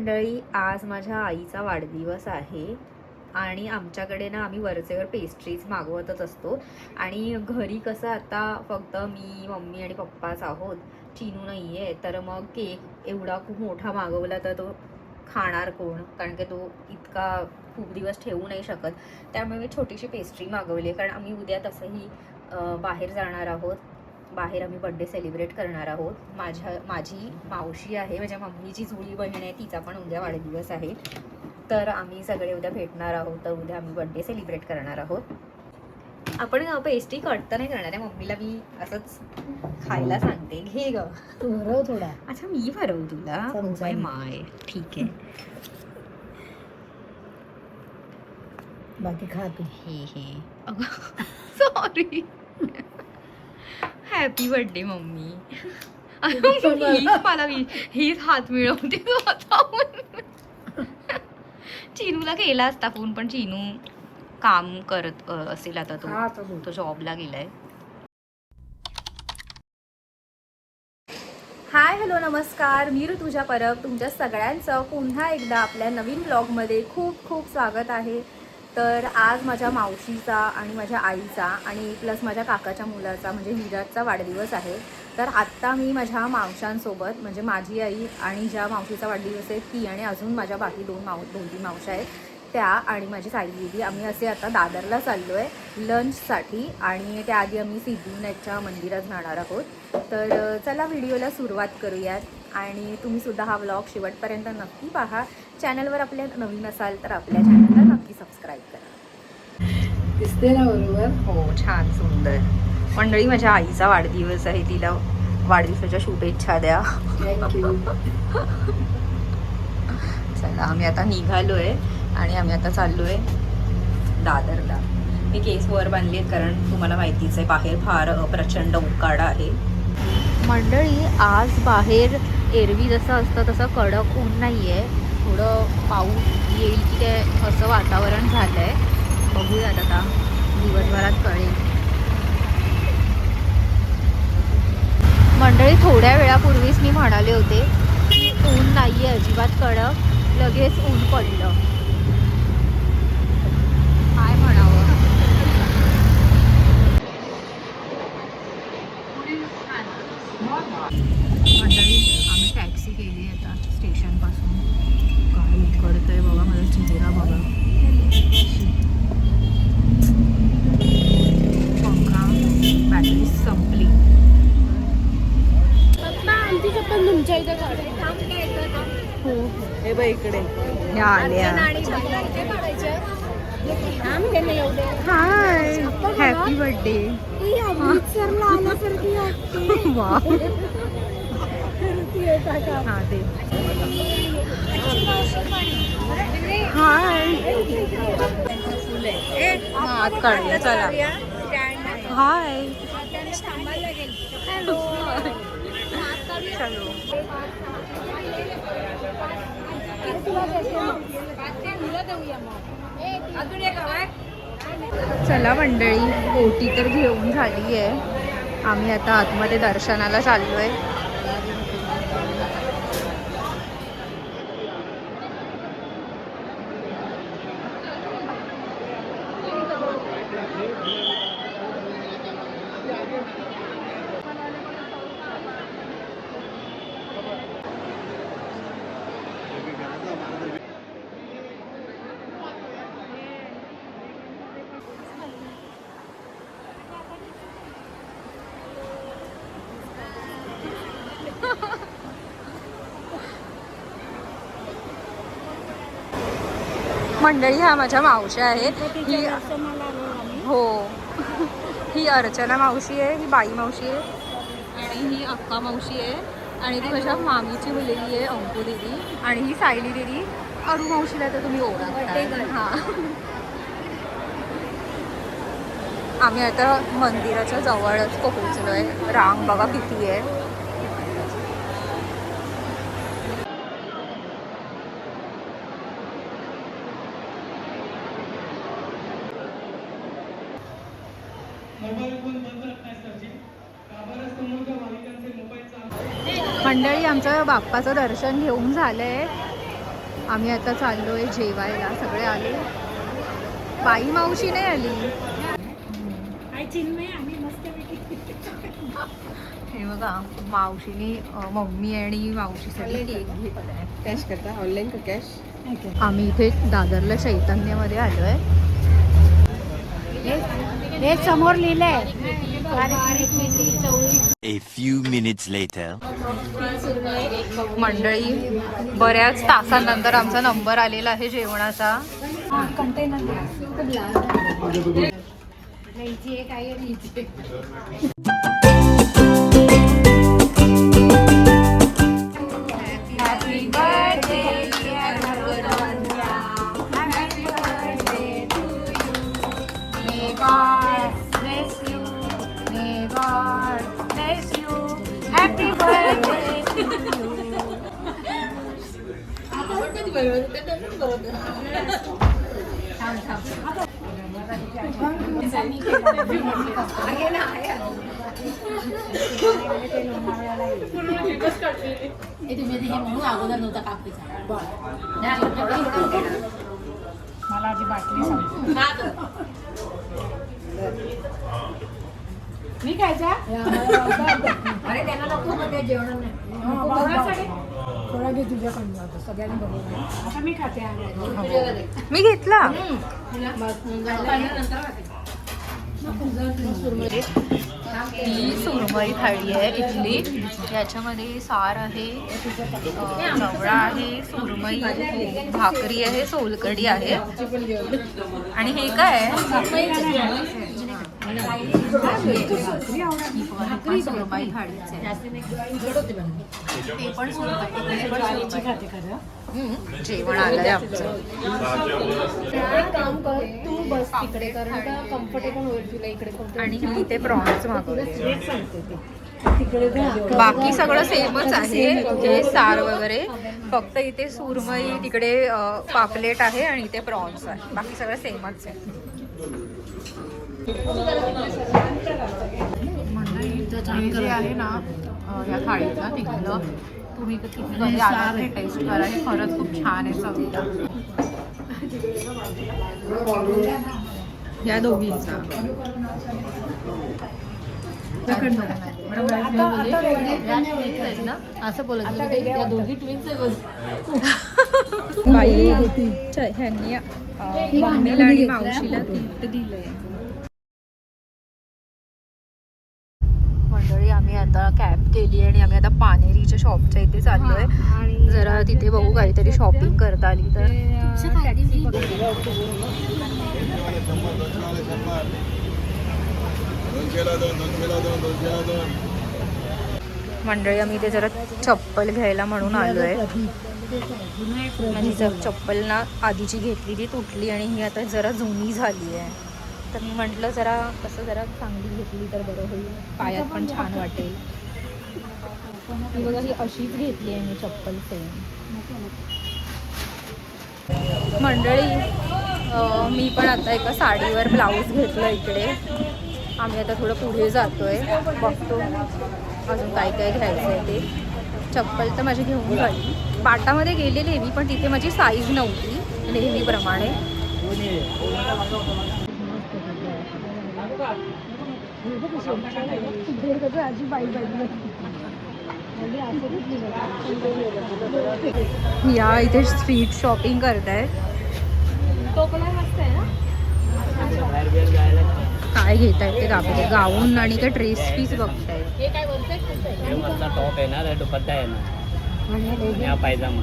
मंडळी, आज माझ्या आईचा वाढदिवस आहे आणि आमच्याकडे ना आम्ही वरचेवर पेस्ट्रीज मागवतच असतो. आणि घरी कसं आता फक्त मी, मम्मी आणि पप्पाच आहोत, चिनू नाही आहे. तर मग केक एवढा खूप मोठा मागवला तर तो खाणार कोण? कारण की तो इतका खूप दिवस ठेवू नाही शकत. त्यामुळे मी छोटीशी पेस्ट्री मागवली आहे, कारण आम्ही उद्या तसंही बाहेर जाणार आहोत. बाहेर आम्ही बड्डे सेलिब्रेट करणार आहोत. माझी मावशी आहे, माझ्या मम्मीची जुळी बहीण आहे, तिचा पण उद्या वाढदिवस आहे. तर आम्ही सगळे उद्या भेटणार आहोत. तर उद्या आम्ही बड्डे सेलिब्रेट करणार आहोत. आपण पेस्ट्री कट तर नाही करणार आहे, मम्मीला मी असंच खायला सांगते. घे ग तू भरव थोडा. अच्छा, मी भरवू तुला? चमचा. माय ठीक आहे. बाकी खा तू. हे सॉरी. Happy birthday mummy. हीच हात मिळवते चिनूला केला असता फोन, पण चिनू काम करत असेल आता. तो जॉबला गेलाय. हाय, हॅलो, नमस्कार. मी ऋतुजा परब. तुमच्या सगळ्यांचं पुन्हा एकदा आपल्या नवीन ब्लॉगमध्ये खूप खूप स्वागत आहे. तर आज माझ्या मावशीचा आणि माझ्या आईचा आणि प्लस माझ्या काकाच्या मुलाचा म्हणजे विराजचा वाढदिवस आहे. तर आत्ता मी माझ्या मावशांसोबत, म्हणजे माझी आई आणि ज्या मावशीचा वाढदिवस आहे ती, आणि अजून माझ्या बाकी दोन तीन मावशा आहेत त्या, आणि माझी साई दीदी, आम्ही असे आता दादरला चाललो आहे लंचसाठी. आणि त्याआधी आम्ही सिद्धिविनायकच्या मंदिरात जाणार आहोत. तर चला व्हिडिओला सुरुवात करूयात. आणि तुम्हीसुद्धा हा व्लॉग शेवटपर्यंत नक्की पहा. चॅनलवर आपल्या नवीन असाल तर आपल्या चॅनलला नक्की सबस्क्राईब करा. दिसते ना बरोबर? हो, छान सुंदर. मंडळी, माझ्या आईचा वाढदिवस आहे, तिला वाढदिवसाच्या शुभेच्छा द्या. चला, आम्ही आता निघालोय आणि आम्ही आता चाललोय दादरला. मी केस वर बांधली आहेत, कारण तुम्हाला माहितीच आहे बाहेर फार प्रचंड उकाडा आहे. मंडळी, आज बाहेर एरवी जसं असतं तसं कडक ऊन नाही आहे. थोडं पाऊस येईल की काय असं वातावरण झालं आहे. बघूयात आता, दिवसभरात कळेल. मंडळी, थोड्या वेळापूर्वीच मी म्हणाले होते की ऊन नाही आहे अजिबात कडक, लगेच ऊन पडलं. काय म्हणावं. मंडळी, आम्ही टॅक्सी केली आता स्टेशनपासून. काय उकडतंय बघा, माझा चेहरा बघा. पंखा बॅटरी संपली. पण तुमच्या इथे हो, हे बघ इकडे ह्या आल्या. हाय, हॅपी बर्थडे. वा, हा ते. हाय, हात काढूया चला. हाय, चलो. चला मंडळी, ओटी तर घेऊन झाली आहे. आम्ही आता आतमध्ये दर्शनाला चाललोय. मंडळी, ह्या माझ्या मावश्या आहेत. ही, हो, ही अर्चना मावशी आहे, ही बाई मावशी आहे, आणि ही अक्का मावशी आहे, आणि ती माझ्या मामीची मुलगी आहे अंकू दिदी, आणि ही सायली दिदी. अरू मावशीला तर तुम्ही ओळखता. हां, आम्ही आता मंदिराच्या जवळच पोहोचलोय. रांग बघा किती आहे. मंडळी, आमचं बाप्पाचं दर्शन घेऊन झालंय आम्ही आता चाललोय जेवायला. सगळे आले. बाई मावशी नाही आली. हे बघा मावशीने मम्मी आणि मावशीसाठी केक घेतलाय. कॅश करता ऑनलाईन का कॅश? आम्ही इथे दादरला चैतन्यमध्ये आलोय. हे समोर लिहिलंय. A few minutes later. मंडळी बऱ्याच तासांनंतर आमचा नंबर आलेला आहे जेवणाचा. Happy birthday, dear Bhagavanya. Happy birthday to you. May God bless you. May God bless you. Happy birthday to you. अगोदर नव्हता कापीचा. मला आधी बाटली सांग. मी खायचा? अरे त्यांना नको मध्ये जेवण नाही. थोडा घे तुझ्याकडनं आता सगळ्यांनी बघून. आता मी खाते. मी घेतला. ही सुरमई थाळी आहे इथली. याच्यामध्ये सार आहे, चवळा आहे, सुरमई, भाकरी आहे, सोलकढी आहे. आणि हे काय आहे? सुरमई थाळीचे ते पण जेवण आलंय आमचं. काम कर तू बस तिकडे कारण का कम्फर्टेबल होईल तुला इकडे. आणि मी इथे प्रॉन्स मागवले. सांगते ते तिकडे बाकी सगळं सेमच आहे. हे सार वगैरे फक्त इथे सुरमई, तिकडे पापलेट आहे आणि इथे प्रॉन्स आहे. बाकी सगळं सेमच आहे. हे जे आहे ना या थाळीचं तिथलं, तुम्ही तिथे कधी आला ते टेस्ट करा. हे खरंच खूप छान आहे चवीला. या दोघींचा असं बोलत या दोघी ट्विन्स बाई ह्यांनी मम्मीला आणि मावशीला गिफ्ट दिलंय. मंडळी आम्ही आता कॅब केली आणि आम्ही आता पानेरीच्या शॉपच्या इथे चाललोय. जरा तिथे बघू काहीतरी शॉपिंग करता आली तर. मंडळी आम्ही इथे जरा चप्पल घ्यायला म्हणून आलोय. माझी चप्पल ना आधीची घेतली ती तुटली आणि ही आता जरा जुनी झाली आहे. तर मी म्हटलं जरा कसं जरा चांगली घेतली तर बरं होईल, पायात पण छान वाटेल. ही बघा ही अशीच घेतली आहे मी चप्पल सेम. मंडळी मी पण आता एका साडीवर ब्लाऊज घेतलं इकडे. आम्ही आता थोडं पुढे जातोय, बघतो अजून काय काय घ्यायचं आहे ते. चप्पल तर माझी घेऊन झाली. बाटामध्ये गेलेली मी पण तिथे माझी साईज नव्हती नेहमीप्रमाणे. या इथे स्ट्रीट शॉपिंग करताय. काय घेतायत ते दाखवते. गाऊन आणि ते ड्रेस पीस बघताय. टॉप आहे ना, दुपट्टा आहे ना, पायजामा.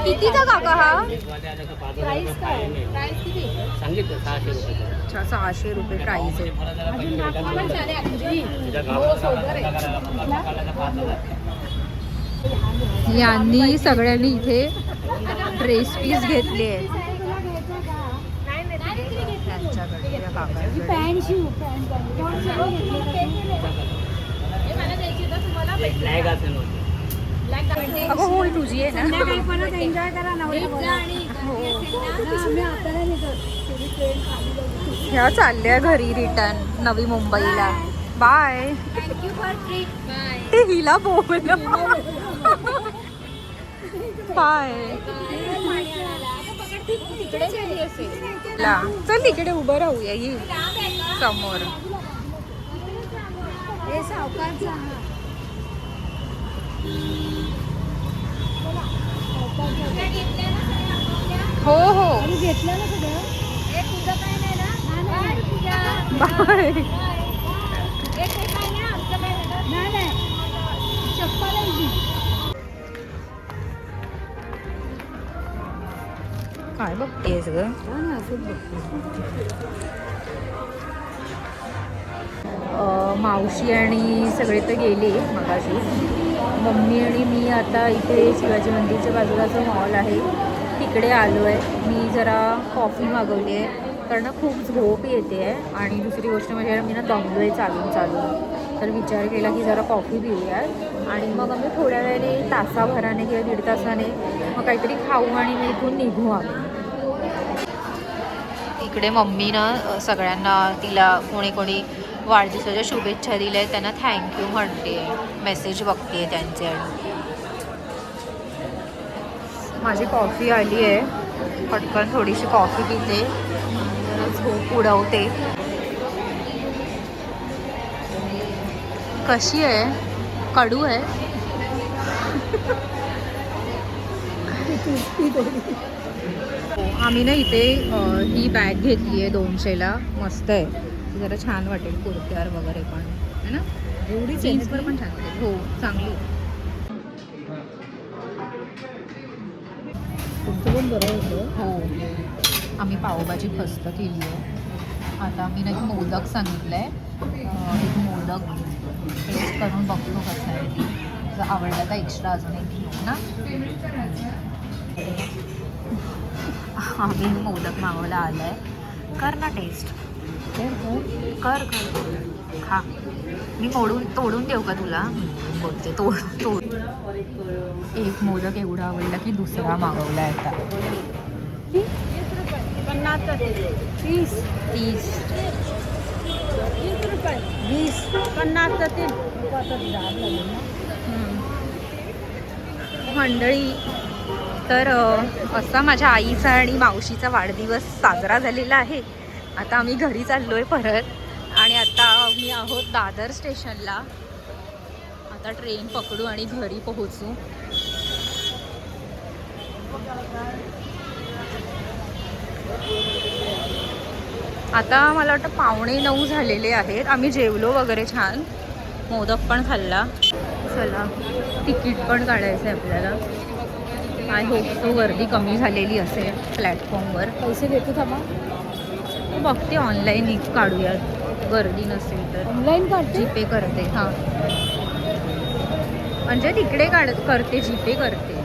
कितीचा काका हा? सांगितलं 600 रुपये. अच्छा 600 रुपये प्राईस आहे. यांनी सगळ्यांनी इथे ड्रेस पीस घेतले आहेत. अगं होय तुझी आहे ना. ह्या चालल्या घरी रिटर्न नवी मुंबईला. बाय. ते हिला बोल. पाय चल तिकडे उभं राहूया ये समोर. हो हो घेतलं ना सगळं. बाय. नाही चप्पल काय बघतेस ग? मावशी आणि सगळे तर गेले मगाशी. मम्मी आणि मी आता इथे शिवाजी मंदिरच्या बाजूला जो मॉल आहे तिकडे आलो आहे. मी जरा कॉफी मागवली आहे कारण खूप झोप येते आहे आणि दुसरी गोष्ट म्हणजे मी ना दमलो आहे चालून. तर विचार केला की जरा कॉफी पिऊयात आणि मग आम्ही थोड्या वेळाने तासाभराने किंवा 1.5 तासाने मग काहीतरी खाऊ आणि मग इथून निघू आम्ही. इकडे मम्मीनं सगळ्यांना तिला कोणी वाढदिवसाच्या शुभेच्छा दिल्या आहेत त्यांना थँक्यू म्हणते. मेसेज बघते त्यांचे. आणि माझी कॉफी आली आहे. पटकन थोडीशी कॉफी पिते झोप उडवते. कशी आहे? कडू आहे. आम्ही ना इथे ही बॅग घेतली आहे 200ला. मस्त आहे. जरा छान वाटेल कुर्त्यावर वगैरे पण है ना. एवढी जीन्सवर पण छान वाटेल. हो चांगली. तुमचं पण बरं होतं. हो आम्ही पावभाजी खस्त केली आहे. आता आम्ही ना मोदक सांगितलं आहे. एक मोदक टेस्ट करून बघतो कसं आहे ती. जर आवडला तर एक्स्ट्रा अजून एक घेऊ ना. आम्ही मोदक मागवला आला आहे. कर ना टेस्ट. कर खा. मी तोडून देऊ का तुला? बोलते तोड. एक मोदक एवढा आवडला की दुसरा मागवला आता. 30 30 20 50 जातील. मंडळी तर असा माझ्या आईचा आणि मावशीचा वाढदिवस साजरा झालेला आहे. आता आम्ही घरी चाललो आहे परत. आणि आता मी आहोत दादर स्टेशनला. आता ट्रेन पकडू आणि घरी पोहोचू. आता मला वाटतं 8:45 झालेले आहेत. आम्ही जेवलो वगैरे छान. मोदक पण खाल्ला. चला तिकीट पण काढायचं आहे आपल्याला. आय होप तो गर्दी कमी झालेली असेल प्लॅटफॉर्मवर. पैसे देतो थांबा. बघते ऑनलाईन काढूयात गर्दी नसेल तर. ऑनलाईन काढते. जीपे करते. हां म्हणजे तिकडे करते जीपे करते.